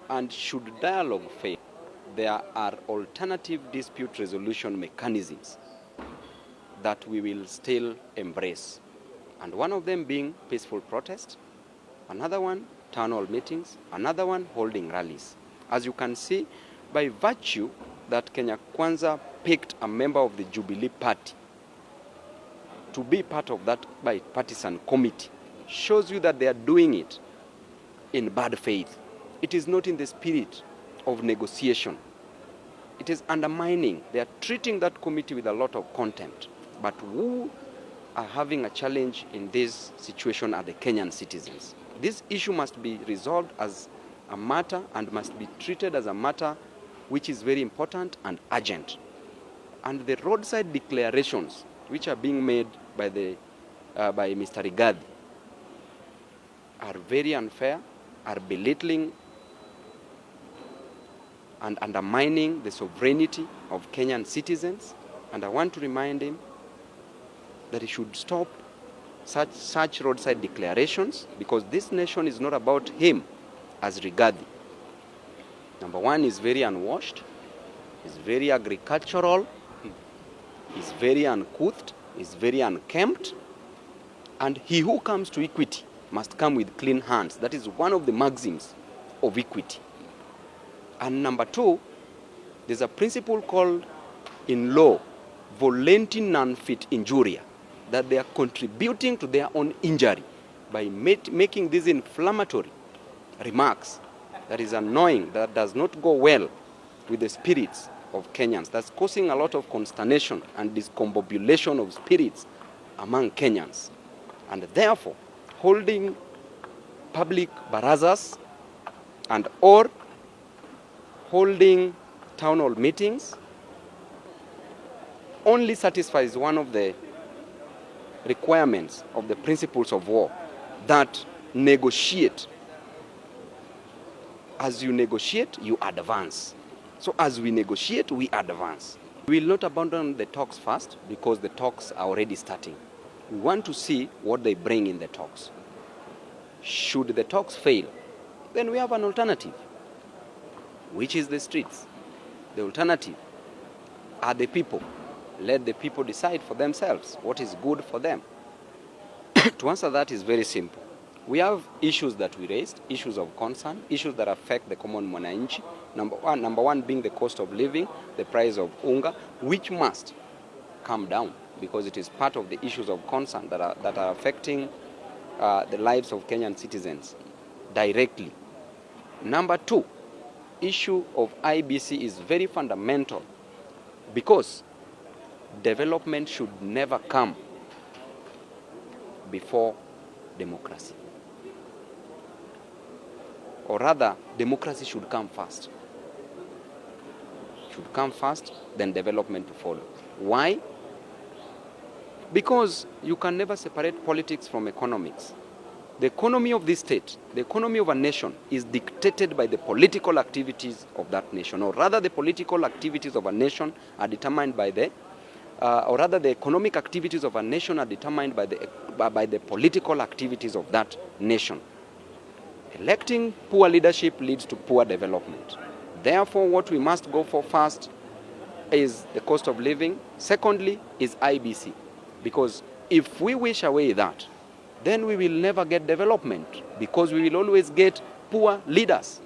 And should dialogue fail, there are alternative dispute resolution mechanisms that we will still embrace. And one of them being peaceful protest, another one town hall meetings, another one holding rallies. As you can see, by virtue that Kenya Kwanza picked a member of the Jubilee Party to be part of that bipartisan committee, shows you that they are doing it in bad faith. It is not in the spirit of negotiation. It is undermining. They are treating that committee with a lot of contempt. But who are having a challenge in this situation are the Kenyan citizens. This issue must be resolved as a matter and must be treated as a matter which is very important and urgent. And the roadside declarations which are being made by Mr. Rigathi are very unfair, are belittling and undermining the sovereignty of Kenyan citizens. And I want to remind him that he should stop such roadside declarations, because this nation is not about him as Rigathi. Number one, is very unwashed, is very agricultural, is very uncouth, is very unkempt, and he who comes to equity must come with clean hands. That is one of the maxims of equity. And number two, there's a principle called in law, volenti non fit injuria, that they are contributing to their own injury by making these inflammatory remarks that is annoying, that does not go well with the spirits of Kenyans. That's causing a lot of consternation and discombobulation of spirits among Kenyans. And therefore, holding public barazas and or holding town hall meetings only satisfies one of the requirements of the principles of war, that negotiate. As you negotiate, you advance. So as we negotiate, we advance. We will not abandon the talks first, because the talks are already starting. We want to see what they bring in the talks. Should the talks fail, then we have an alternative, which is the streets. The alternative are the people. Let the people decide for themselves what is good for them. To answer that is very simple. We have issues that we raised, issues of concern, issues that affect the common mwananchi. Number one being the cost of living, the price of unga, which must come down, because it is part of the issues of concern that are affecting the lives of Kenyan citizens directly. Number two, issue of IBC is very fundamental, because development should never come before democracy. Or rather, democracy should come first. Should come first, then development to follow. Why? Because you can never separate politics from economics. The economy of this state, the economy of a nation, is dictated by the political activities of that nation. Or rather, the political activities of a nation are determined by the economic activities of a nation are determined by the political activities of that nation. Electing poor leadership leads to poor development. Therefore, what we must go for first is the cost of living. Secondly is IBC. Because if we wish away that, then we will never get development, because we will always get poor leaders.